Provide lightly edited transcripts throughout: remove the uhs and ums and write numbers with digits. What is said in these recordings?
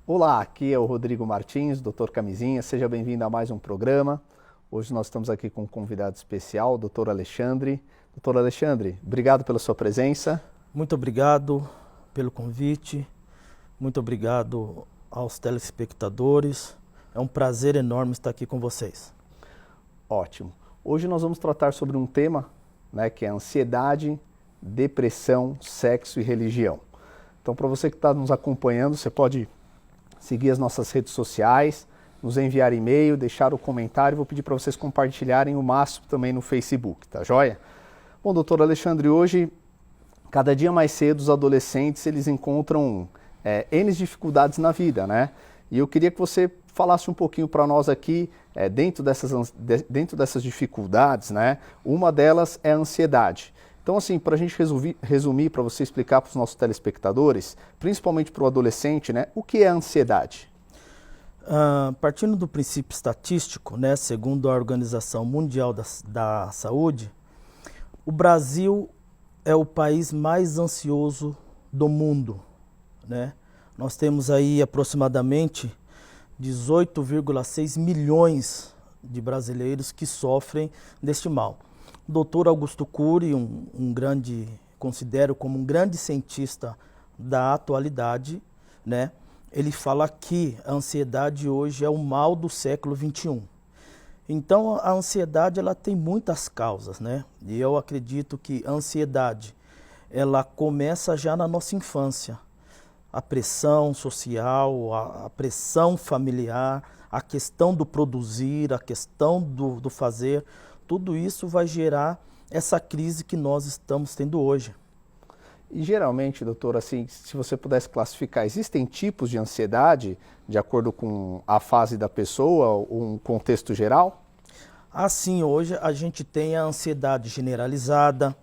Olá, aqui é o Rodrigo Martins, Dr. Camisinha, seja bem-vindo a mais um programa. Hoje nós estamos aqui com um convidado especial, o Dr. Alexandre. Dr. Alexandre, obrigado pela sua presença. Muito obrigado pelo convite, muito obrigado aos telespectadores. É um prazer enorme estar aqui com vocês. Ótimo. Hoje nós vamos tratar sobre um tema, que é ansiedade, depressão, sexo e religião. Então, para você que está nos acompanhando, você pode seguir as nossas redes sociais, nos enviar e-mail, deixar o comentário. Vou pedir para vocês compartilharem o máximo também no Facebook, tá joia? Bom, doutor Alexandre, hoje, cada dia mais cedo, os adolescentes eles encontram N dificuldades na vida, né? E eu queria que você falasse um pouquinho para nós aqui, dentro dessas dificuldades, né? Uma delas é a ansiedade. Então, assim, para a gente resumir, para você explicar para os nossos telespectadores, principalmente para o adolescente, né, o que é a ansiedade? Partindo do princípio estatístico, né, segundo a Organização Mundial da Saúde, o Brasil é o país mais ansioso do mundo, né? Nós temos aí aproximadamente 18,6 milhões de brasileiros que sofrem deste mal. O doutor Augusto Cury, considero como um grande cientista da atualidade, né? Ele fala que a ansiedade hoje é o mal do século XXI. Então, a ansiedade ela tem muitas causas, né? E eu acredito que a ansiedade ela começa já na nossa infância. A pressão social, a pressão familiar, a questão do produzir, a questão do fazer, tudo isso vai gerar essa crise que nós estamos tendo hoje. E geralmente, doutor, assim, se você pudesse classificar, existem tipos de ansiedade de acordo com a fase da pessoa ou um contexto geral? Assim, hoje a gente tem a ansiedade generalizada,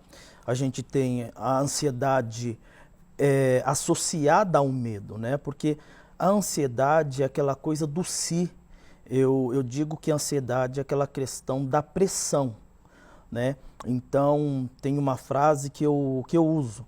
a gente tem a ansiedade associada ao medo, né? Porque a ansiedade é aquela coisa do si. Eu digo que a ansiedade é aquela questão da pressão, né? Então, tem uma frase que eu uso,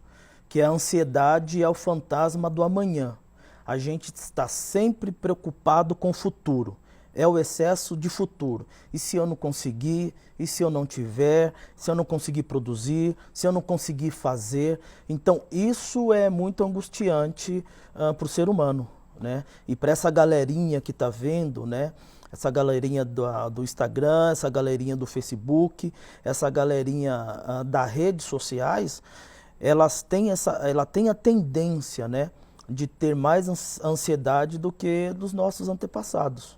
que a ansiedade é o fantasma do amanhã. A gente está sempre preocupado com o futuro. É o excesso de futuro. E se eu não conseguir? E se eu não tiver? Se eu não conseguir produzir? Se eu não conseguir fazer? Então, isso é muito angustiante para o ser humano, né? E para essa galerinha que está vendo, né? Essa galerinha do Instagram, essa galerinha do Facebook, essa galerinha das redes sociais, ela tem a tendência, né, de ter mais ansiedade do que dos nossos antepassados,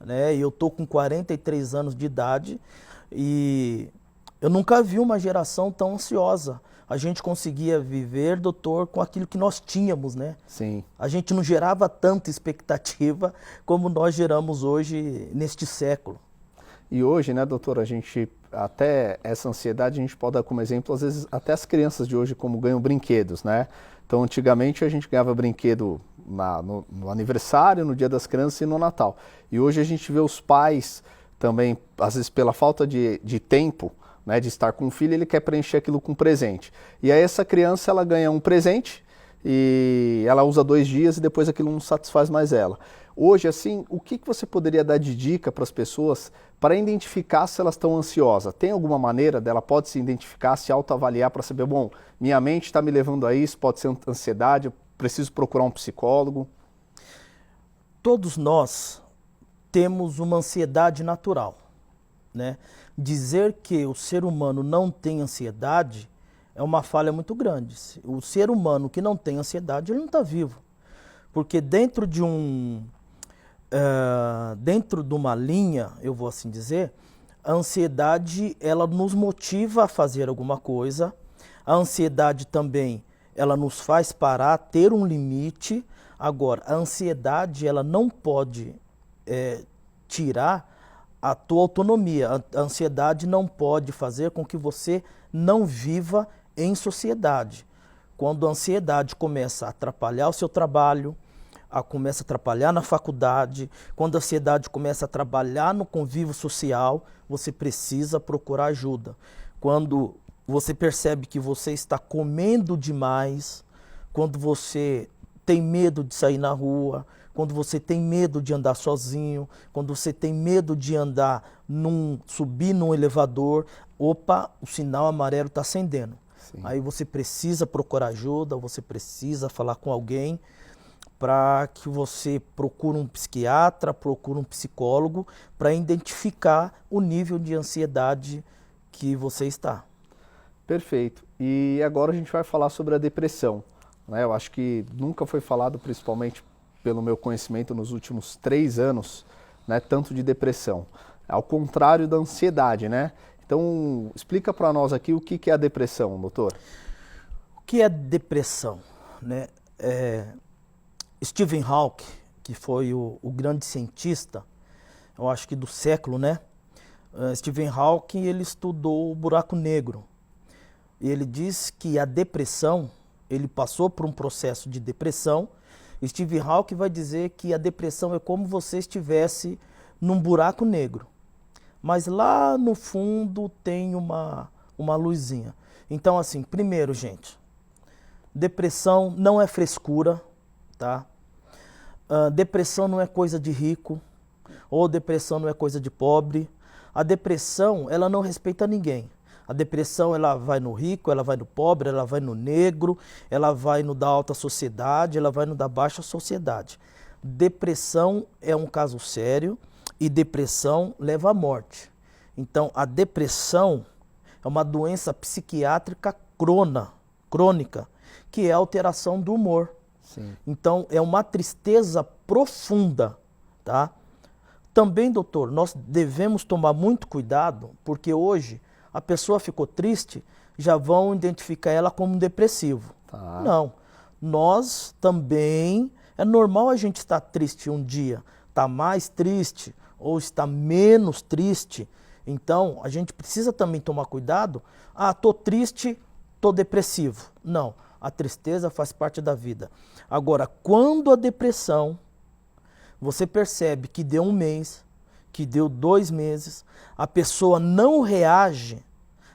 né? E eu estou com 43 anos de idade e eu nunca vi uma geração tão ansiosa. A gente conseguia viver, doutor, com aquilo que nós tínhamos, né? Sim. A gente não gerava tanta expectativa como nós geramos hoje neste século. E hoje, né, doutor, a gente, até essa ansiedade, a gente pode dar como exemplo, às vezes, até as crianças de hoje como ganham brinquedos, né? Então, antigamente a gente ganhava brinquedo no aniversário, no Dia das Crianças e no Natal. E hoje a gente vê os pais também, às vezes pela falta de tempo, né, de estar com o filho, ele quer preencher aquilo com presente. E aí essa criança, ela ganha um presente e ela usa 2 dias e depois aquilo não satisfaz mais ela. Hoje, assim, o que você poderia dar de dica para as pessoas para identificar se elas estão ansiosas? Tem alguma maneira dela pode se identificar, se autoavaliar para saber, bom, minha mente está me levando a isso, pode ser ansiedade, eu preciso procurar um psicólogo? Todos nós temos uma ansiedade natural, né? Dizer que o ser humano não tem ansiedade é uma falha muito grande. O ser humano que não tem ansiedade, ele não está vivo. Porque dentro de uma linha, eu vou assim dizer, a ansiedade ela nos motiva a fazer alguma coisa. A ansiedade também ela nos faz parar, ter um limite. Agora, a ansiedade ela não pode tirar a tua autonomia. A ansiedade não pode fazer com que você não viva em sociedade. Quando a ansiedade começa a atrapalhar o seu trabalho, começa a atrapalhar na faculdade, quando a ansiedade começa a trabalhar no convívio social, você precisa procurar ajuda. Quando você percebe que você está comendo demais, quando você tem medo de sair na rua, quando você tem medo de andar sozinho, quando você tem medo de subir num elevador, opa, o sinal amarelo está acendendo. Sim. Aí você precisa procurar ajuda, você precisa falar com alguém para que você procure um psiquiatra, procure um psicólogo para identificar o nível de ansiedade que você está. Perfeito. E agora a gente vai falar sobre a depressão, né? Eu acho que nunca foi falado, principalmente pelo meu conhecimento nos últimos 3 anos, né, tanto de depressão. Ao contrário da ansiedade, né? Então, explica para nós aqui o que é a depressão, doutor. O que é depressão, né? Stephen Hawking, que foi o grande cientista, eu acho que do século, né? Stephen Hawking, ele estudou o buraco negro. E ele diz que a depressão, ele passou por um processo de depressão. Stephen Hawking vai dizer que a depressão é como você estivesse num buraco negro. Mas lá no fundo tem uma luzinha. Então, assim, primeiro, gente, depressão não é frescura, tá? Depressão não é coisa de rico, ou depressão não é coisa de pobre. A depressão, ela não respeita ninguém. A depressão, ela vai no rico, ela vai no pobre, ela vai no negro, ela vai no da alta sociedade, ela vai no da baixa sociedade. Depressão é um caso sério e depressão leva à morte. Então, a depressão é uma doença psiquiátrica crônica, que é a alteração do humor. Sim. Então, é uma tristeza profunda, tá? Também, doutor, nós devemos tomar muito cuidado, porque hoje a pessoa ficou triste, já vão identificar ela como um depressivo. Tá. Não, nós também, é normal a gente estar triste um dia, estar mais triste ou estar menos triste. Então, a gente precisa também tomar cuidado. Tô triste, tô depressivo. Não, a tristeza faz parte da vida. Agora, quando a depressão, você percebe que deu 1 mês, que deu 2 meses, a pessoa não reage,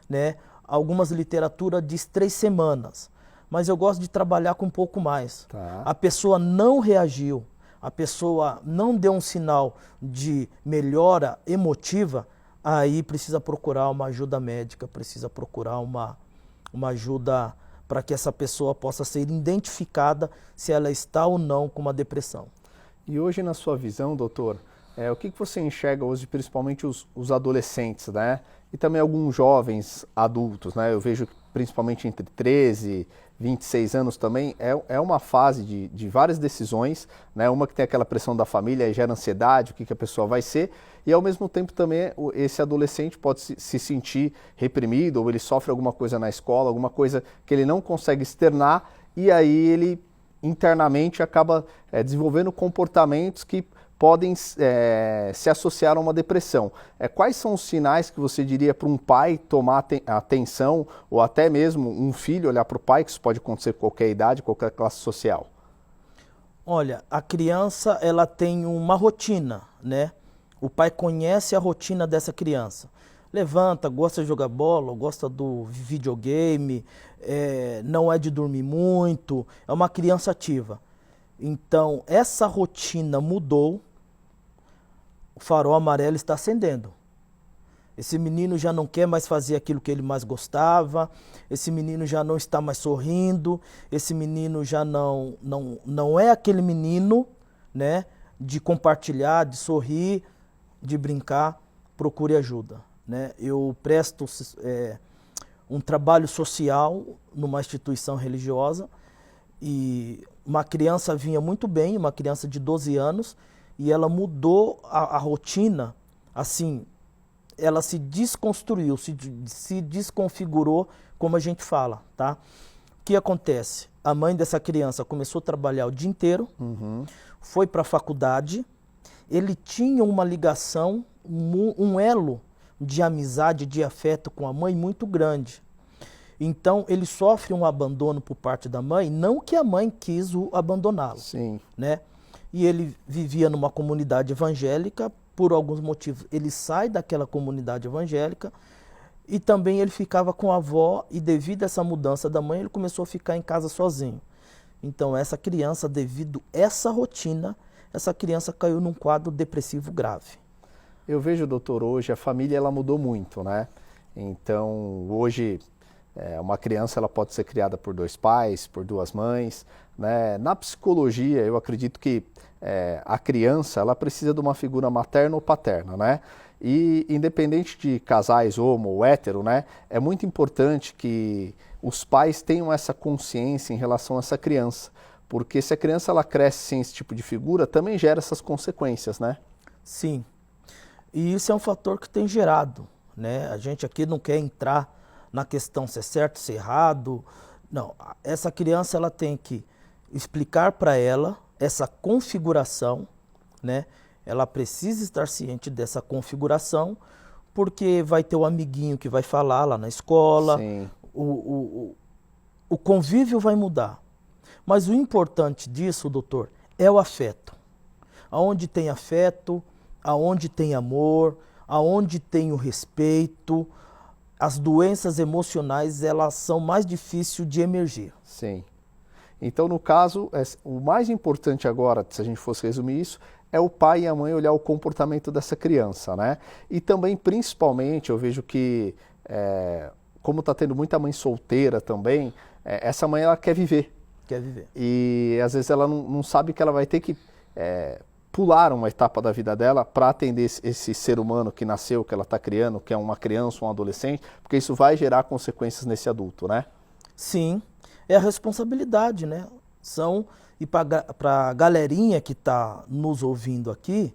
né? Algumas literaturas diz 3 semanas, mas eu gosto de trabalhar com um pouco mais. Tá. A pessoa não reagiu, a pessoa não deu um sinal de melhora emotiva, aí precisa procurar uma ajuda médica, precisa procurar uma ajuda para que essa pessoa possa ser identificada se ela está ou não com uma depressão. E hoje, na sua visão, doutor, o que você enxerga hoje, principalmente os adolescentes, né? E também alguns jovens adultos, né? Eu vejo principalmente entre 13 e 26 anos também, é uma fase de várias decisões, né? Uma que tem aquela pressão da família e gera ansiedade, o que a pessoa vai ser, e ao mesmo tempo também esse adolescente pode se sentir reprimido, ou ele sofre alguma coisa na escola, alguma coisa que ele não consegue externar, e aí ele internamente acaba desenvolvendo comportamentos que podem se associar a uma depressão. Quais são os sinais que você diria para um pai tomar atenção, ou até mesmo um filho olhar para o pai, que isso pode acontecer com qualquer idade, qualquer classe social? Olha, a criança ela tem uma rotina, né? O pai conhece a rotina dessa criança. Levanta, gosta de jogar bola, gosta do videogame, não é de dormir muito, é uma criança ativa. Então, essa rotina mudou, o farol amarelo está acendendo. Esse menino já não quer mais fazer aquilo que ele mais gostava, esse menino já não está mais sorrindo, esse menino já não é aquele menino, né, de compartilhar, de sorrir, de brincar. Procure ajuda. Né? Eu presto um trabalho social numa instituição religiosa e uma criança vinha muito bem, uma criança de 12 anos, e ela mudou a rotina, assim, ela se desconstruiu, se desconfigurou, como a gente fala, tá? O que acontece? A mãe dessa criança começou a trabalhar o dia inteiro, foi para a faculdade, ele tinha uma ligação, um elo de amizade, de afeto com a mãe muito grande. Então, ele sofre um abandono por parte da mãe, não que a mãe quis abandoná-lo. Sim. Né? e ele vivia numa comunidade evangélica, por alguns motivos ele sai daquela comunidade evangélica e também ele ficava com a avó e devido a essa mudança da mãe ele começou a ficar em casa sozinho. Então essa criança, devido a essa rotina, essa criança caiu num quadro depressivo grave. Eu vejo, doutor, hoje a família ela mudou muito, né? Então hoje uma criança ela pode ser criada por dois pais, por duas mães, né? Na psicologia eu acredito que a criança ela precisa de uma figura materna ou paterna, né? E independente de casais homo ou hétero, né? É muito importante que os pais tenham essa consciência em relação a essa criança, porque se a criança ela cresce sem esse tipo de figura, também gera essas consequências, né? Sim, e isso é um fator que tem gerado, né? A gente aqui não quer entrar na questão se é certo, se é errado. Não, essa criança ela tem que explicar para ela essa configuração, né? Ela precisa estar ciente dessa configuração, porque vai ter o amiguinho que vai falar lá na escola, o convívio vai mudar. Mas o importante disso, doutor, é o afeto. Aonde tem afeto, aonde tem amor, aonde tem o respeito, as doenças emocionais elas são mais difíceis de emergir. Sim. Então, no caso, o mais importante agora, se a gente fosse resumir isso, é o pai e a mãe olhar o comportamento dessa criança, né? E também, principalmente, eu vejo que, como está tendo muita mãe solteira também, essa mãe ela quer viver. Quer viver. E às vezes ela não sabe que ela vai ter que pular uma etapa da vida dela para atender esse ser humano que nasceu, que ela está criando, que é uma criança, um adolescente, porque isso vai gerar consequências nesse adulto, né? Sim, é a responsabilidade, né? E para a galerinha que está nos ouvindo aqui,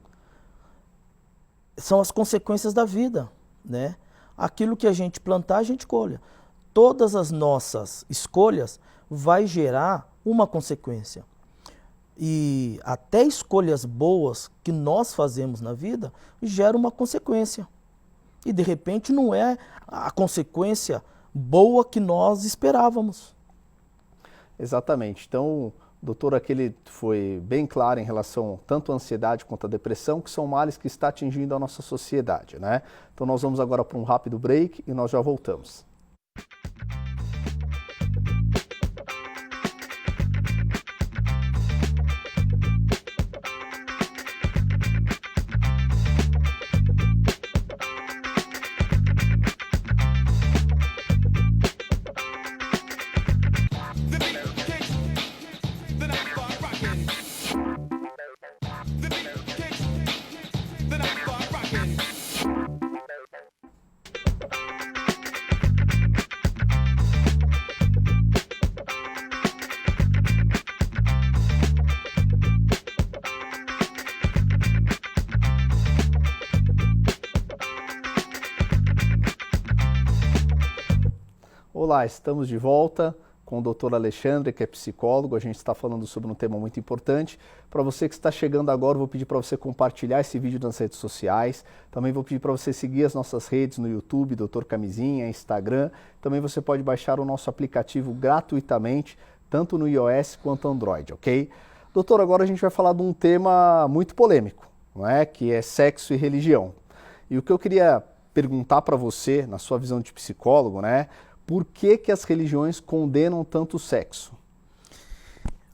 são as consequências da vida, né? Aquilo que a gente plantar, a gente colhe. Todas as nossas escolhas vai gerar uma consequência. E até escolhas boas que nós fazemos na vida geram uma consequência. E de repente não é a consequência boa que nós esperávamos. Exatamente. Então, o doutor aqui ele foi bem claro em relação tanto à ansiedade quanto à depressão, que são males que está atingindo a nossa sociedade, né? Então nós vamos agora para um rápido break e nós já voltamos. Olá, estamos de volta com o Dr. Alexandre, que é psicólogo. A gente está falando sobre um tema muito importante. Para você que está chegando agora, eu vou pedir para você compartilhar esse vídeo nas redes sociais. Também vou pedir para você seguir as nossas redes no YouTube, Dr. Camisinha, Instagram. Também você pode baixar o nosso aplicativo gratuitamente, tanto no iOS quanto Android, ok? Doutor, agora a gente vai falar de um tema muito polêmico, não é? Que é sexo e religião. E o que eu queria perguntar para você, na sua visão de psicólogo, né? Por que as religiões condenam tanto o sexo?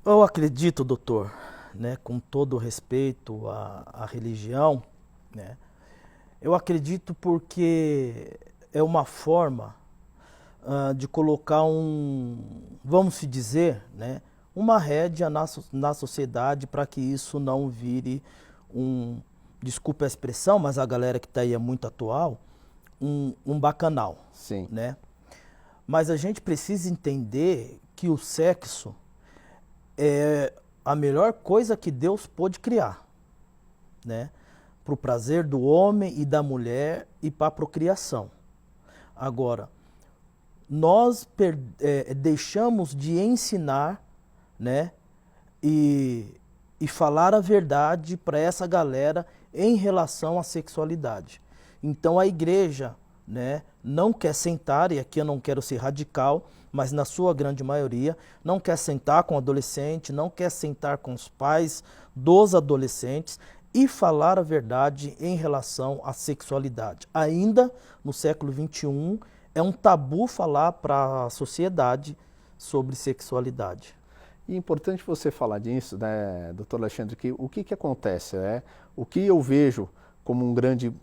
Eu acredito, doutor, né, com todo o respeito à religião, né, eu acredito porque é uma forma de colocar vamos se dizer, né, uma rédea na sociedade para que isso não vire desculpa a expressão, mas a galera que está aí é muito atual, um bacanal. Sim. Né? Mas a gente precisa entender que o sexo é a melhor coisa que Deus pôde criar, né? Para o prazer do homem e da mulher e para a procriação. Agora, nós deixamos de ensinar, né? E falar a verdade para essa galera em relação à sexualidade. Então a igreja, né, não quer sentar, e aqui eu não quero ser radical, mas na sua grande maioria, não quer sentar com o adolescente, não quer sentar com os pais dos adolescentes e falar a verdade em relação à sexualidade. Ainda no século XXI, é um tabu falar para a sociedade sobre sexualidade. E é importante você falar disso, né, doutor Alexandre, que o que acontece, né? O que eu vejo como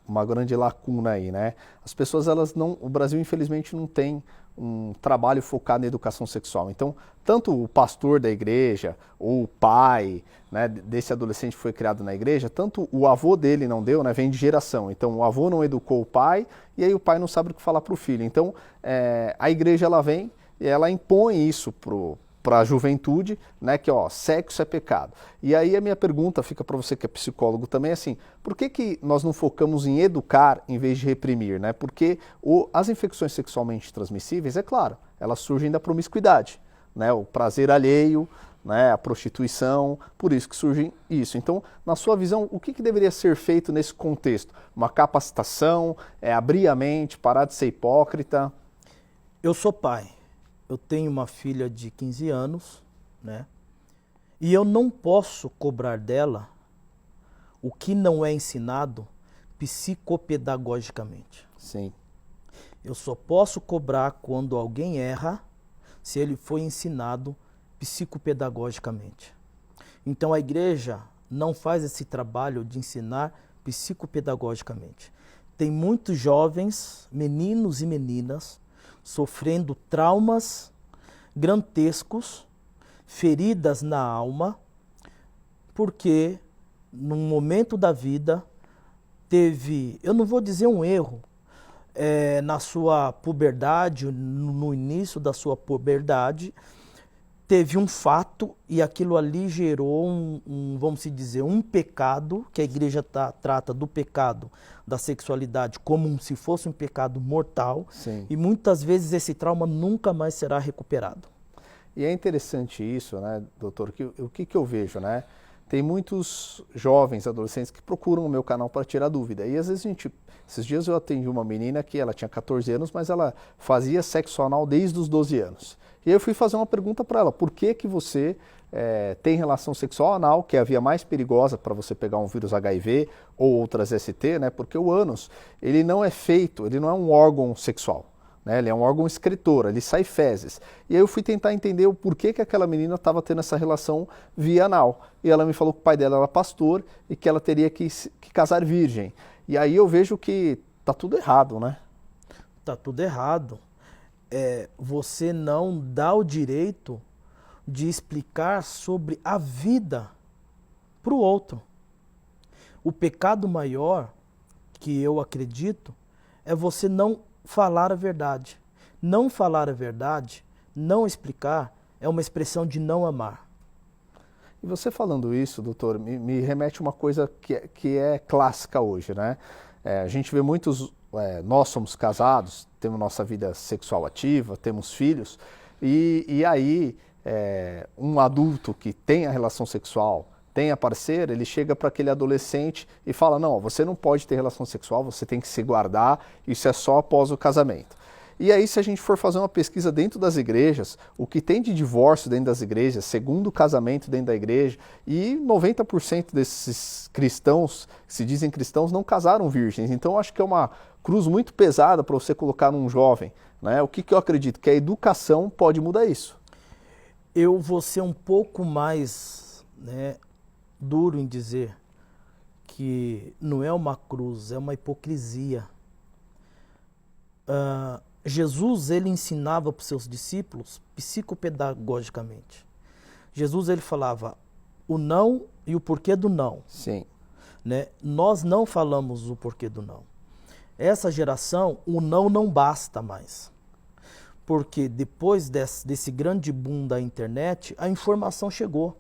uma grande lacuna aí, né? As pessoas, o Brasil infelizmente não tem um trabalho focado na educação sexual. Então, tanto o pastor da igreja ou o pai, né, desse adolescente que foi criado na igreja, tanto o avô dele não deu, né, vem de geração. Então, o avô não educou o pai e aí o pai não sabe o que falar para o filho. Então, a igreja ela vem e ela impõe isso para a juventude, né, que sexo é pecado. E aí a minha pergunta fica para você que é psicólogo também, assim, por que nós não focamos em educar em vez de reprimir, né? Porque as infecções sexualmente transmissíveis, é claro, elas surgem da promiscuidade, né? O prazer alheio, né, a prostituição, por isso que surge isso. Então, na sua visão, o que deveria ser feito nesse contexto? Uma capacitação, abrir a mente, parar de ser hipócrita? Eu sou pai. Eu tenho uma filha de 15 anos, né? E eu não posso cobrar dela o que não é ensinado psicopedagogicamente. Sim. Eu só posso cobrar quando alguém erra, se ele foi ensinado psicopedagogicamente. Então a igreja não faz esse trabalho de ensinar psicopedagogicamente. Tem muitos jovens, meninos e meninas, sofrendo traumas grotescos, feridas na alma, porque num momento da vida teve, eu não vou dizer um erro, na sua puberdade, no início da sua puberdade, teve um fato e aquilo ali gerou vamos dizer, um pecado, que a igreja trata do pecado da sexualidade como se fosse um pecado mortal. Sim. E muitas vezes esse trauma nunca mais será recuperado. E é interessante isso, né, doutor, que o que eu vejo, né? Tem muitos jovens, adolescentes que procuram o meu canal para tirar dúvida. E às vezes esses dias eu atendi uma menina que ela tinha 14 anos, mas ela fazia sexo anal desde os 12 anos. E aí eu fui fazer uma pergunta para ela, por que você tem relação sexual anal, que é a via mais perigosa para você pegar um vírus HIV ou outras ST, né? Porque o ânus, ele não é um órgão sexual. Né? Ele é um órgão excretor, ele sai fezes. E aí eu fui tentar entender o porquê que aquela menina estava tendo essa relação via anal. E ela me falou que o pai dela era pastor e que ela teria que casar virgem. E aí eu vejo que tá tudo errado, né? Tá tudo errado. Você não dá o direito de explicar sobre a vida para o outro. O pecado maior, que eu acredito, é você não falar a verdade. Não falar a verdade, não explicar, é uma expressão de não amar. E você falando isso, doutor, me remete a uma coisa que é clássica hoje, né? A gente vê muitos, nós somos casados, temos nossa vida sexual ativa, temos filhos, e aí um adulto que tem a relação sexual, tem a parceira, ele chega para aquele adolescente e fala, não, você não pode ter relação sexual, você tem que se guardar, isso é só após o casamento. E aí, se a gente for fazer uma pesquisa dentro das igrejas, o que tem de divórcio dentro das igrejas, segundo casamento dentro da igreja, e 90% desses cristãos, que se dizem cristãos, não casaram virgens. Então, eu acho que é uma cruz muito pesada para você colocar num jovem. Né? O que eu acredito? Que a educação pode mudar isso. Eu vou ser um pouco mais duro em dizer que não é uma cruz, é uma hipocrisia. Jesus, ele ensinava para os seus discípulos psicopedagogicamente. Jesus, ele falava o não e o porquê do não. Sim. Né? Nós não falamos o porquê do não. Essa geração, o não basta mais. Porque depois desse grande boom da internet, a informação chegou.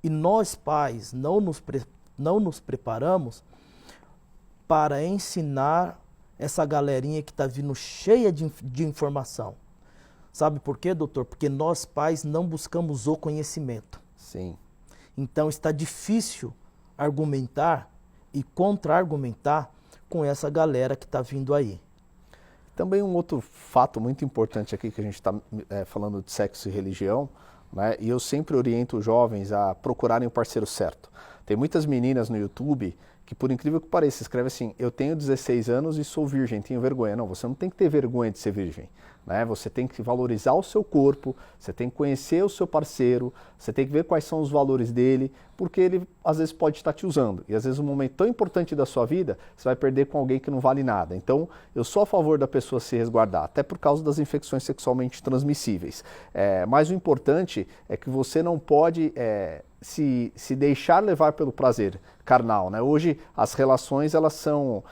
E nós, pais, não nos preparamos para ensinar essa galerinha que está vindo cheia de informação. Sabe por quê, doutor? Porque nós, pais, não buscamos o conhecimento. Sim. Então está difícil argumentar e contra-argumentar com essa galera que está vindo aí. Também um outro fato muito importante aqui que a gente está falando de sexo e religião, né? E eu sempre oriento os jovens a procurarem o parceiro certo. Tem muitas meninas no YouTube que, por incrível que pareça, escreve assim: eu tenho 16 anos e sou virgem, tenho vergonha. Não, você não tem que ter vergonha de ser virgem, né? Você tem que valorizar o seu corpo, você tem que conhecer o seu parceiro, você tem que ver quais são os valores dele, porque ele às vezes pode estar te usando. E às vezes um momento tão importante da sua vida, você vai perder com alguém que não vale nada. Então, eu sou a favor da pessoa se resguardar, até por causa das infecções sexualmente transmissíveis. Mas o importante é que você não pode se deixar levar pelo prazer carnal, né? Hoje as relações elas são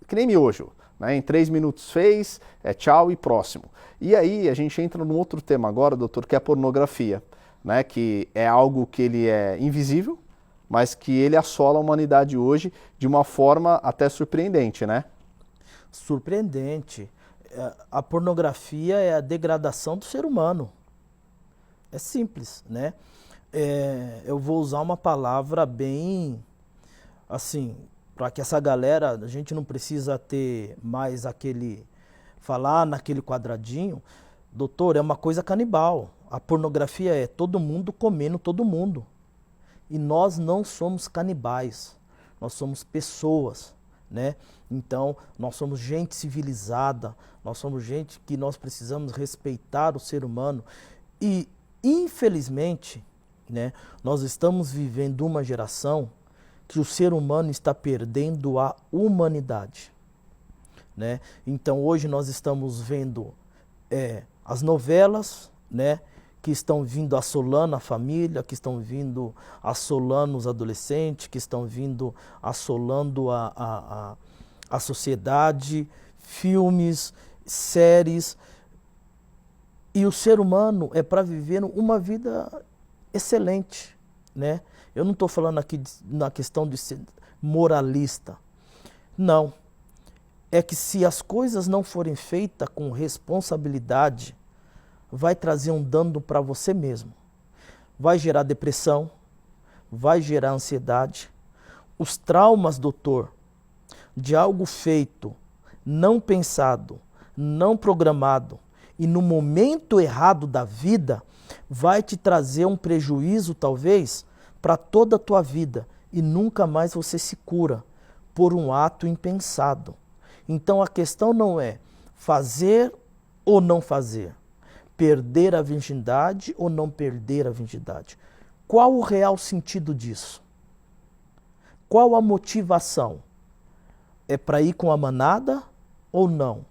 que nem miojo, né? Em 3 minutos fez, tchau e próximo. E aí a gente entra num outro tema agora, doutor, que é a pornografia, né? Que é algo que ele é invisível, mas que ele assola a humanidade hoje de uma forma até surpreendente, né? Surpreendente. A pornografia é a degradação do ser humano. É simples, né? Eu vou usar uma palavra bem, assim, para que essa galera, a gente não precisa ter mais falar naquele quadradinho. Doutor, é uma coisa canibal. A pornografia é todo mundo comendo todo mundo. E nós não somos canibais, nós somos pessoas, né? Então, nós somos gente civilizada, nós somos gente que nós precisamos respeitar o ser humano. E, infelizmente, né, nós estamos vivendo uma geração que o ser humano está perdendo a humanidade, né? Então, hoje nós estamos vendo as novelas, né, que estão vindo assolando a família, que estão vindo assolando os adolescentes, que estão vindo assolando a sociedade, filmes, séries. E o ser humano é para viver uma vida excelente, né? Eu não estou falando aqui na questão de ser moralista. Não. É que se as coisas não forem feitas com responsabilidade, vai trazer um dano para você mesmo. Vai gerar depressão, vai gerar ansiedade. Os traumas, doutor, de algo feito, não pensado, não programado e no momento errado da vida, vai te trazer um prejuízo, talvez, para toda a tua vida. E nunca mais você se cura por um ato impensado. Então a questão não é fazer ou não fazer. Perder a virgindade ou não perder a virgindade? Qual o real sentido disso? Qual a motivação? É para ir com a manada ou não?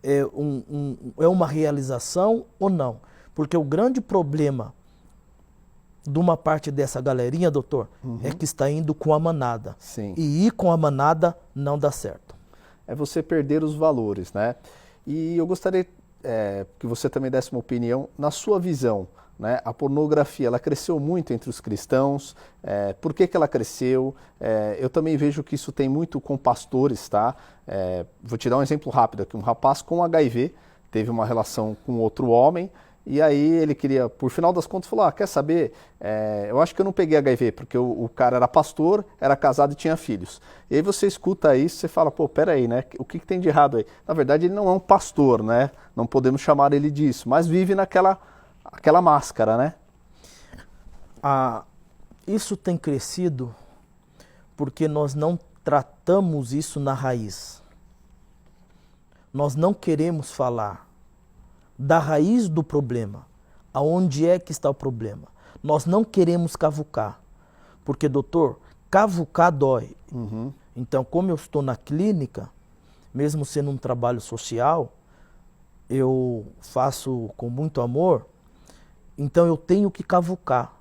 É uma realização ou não? Porque o grande problema de uma parte dessa galerinha, doutor, é que está indo com a manada. Sim. E ir com a manada não dá certo. É você perder os valores, né? E eu gostaria que você também desse uma opinião na sua visão, né? A pornografia, ela cresceu muito entre os cristãos. Por que ela cresceu? Eu também vejo que isso tem muito com pastores, tá? Vou te dar um exemplo rápido aqui. Um rapaz com HIV teve uma relação com outro homem e aí ele queria, por final das contas, falou: quer saber? Eu acho que eu não peguei HIV, porque o cara era pastor, era casado e tinha filhos. E aí você escuta isso, você fala: pô, peraí, né? O que tem de errado aí? Na verdade, ele não é um pastor, né? Não podemos chamar ele disso, mas vive naquela máscara, né? Isso tem crescido porque nós não tratamos isso na raiz. Nós não queremos falar da raiz do problema, aonde é que está o problema. Nós não queremos cavucar, porque, doutor, cavucar dói. Então, como eu estou na clínica, mesmo sendo um trabalho social, eu faço com muito amor, então eu tenho que cavucar,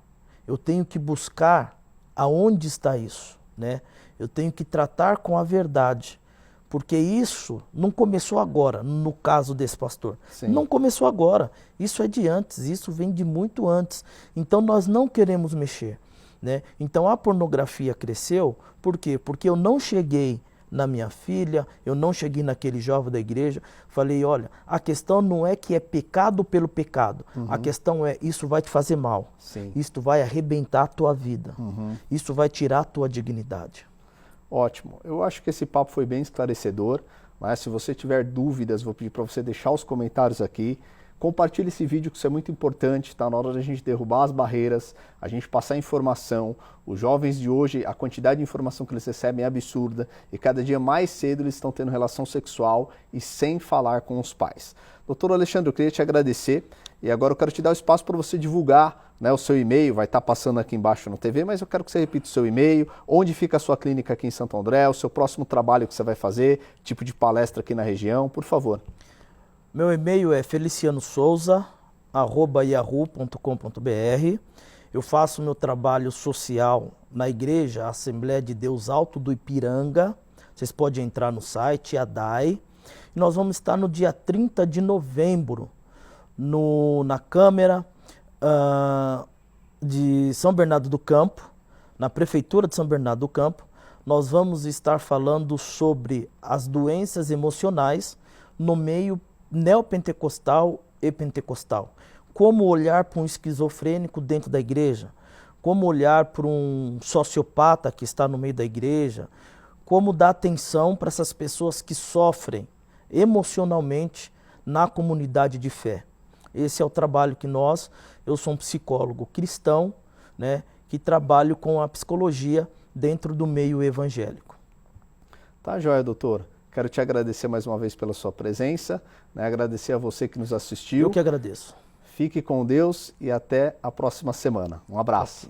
eu tenho que buscar aonde está isso, né? Eu tenho que tratar com a verdade. Porque isso não começou agora, no caso desse pastor. Sim. Não começou agora. Isso é de antes, isso vem de muito antes. Então nós não queremos mexer, né? Então a pornografia cresceu, por quê? Porque eu não cheguei na minha filha, eu não cheguei naquele jovem da igreja, falei: olha, a questão não é que é pecado pelo pecado, a questão é: isso vai te fazer mal, Sim. isso vai arrebentar a tua vida, isso vai tirar a tua dignidade. Ótimo. Eu acho que esse papo foi bem esclarecedor. Mas se você tiver dúvidas, vou pedir para você deixar os comentários aqui. Compartilhe esse vídeo, que isso é muito importante, está na hora da gente derrubar as barreiras, a gente passar informação. Os jovens de hoje, a quantidade de informação que eles recebem é absurda e cada dia mais cedo eles estão tendo relação sexual e sem falar com os pais. Doutor Alexandre, eu queria te agradecer e agora eu quero te dar o espaço para você divulgar, né, o seu e-mail, vai estar passando aqui embaixo na TV, mas eu quero que você repita o seu e-mail, onde fica a sua clínica aqui em Santo André, o seu próximo trabalho que você vai fazer, tipo de palestra aqui na região, por favor. Meu e-mail é felicianosouza@yahoo.com.br. Eu faço meu trabalho social na Igreja Assembleia de Deus Alto do Ipiranga. Vocês podem entrar no site, ADAI. Nós vamos estar no dia 30 de novembro na Câmara de São Bernardo do Campo, na Prefeitura de São Bernardo do Campo. Nós vamos estar falando sobre as doenças emocionais no meio neopentecostal e pentecostal. Como olhar para um esquizofrênico dentro da igreja, como olhar para um sociopata que está no meio da igreja, como dar atenção para essas pessoas que sofrem emocionalmente na comunidade de fé. Esse é o trabalho que eu sou um psicólogo cristão, né, que trabalho com a psicologia dentro do meio evangélico. Tá joia, doutor. Quero te agradecer mais uma vez pela sua presença, né? Agradecer a você que nos assistiu. Eu que agradeço. Fique com Deus e até a próxima semana. Um abraço.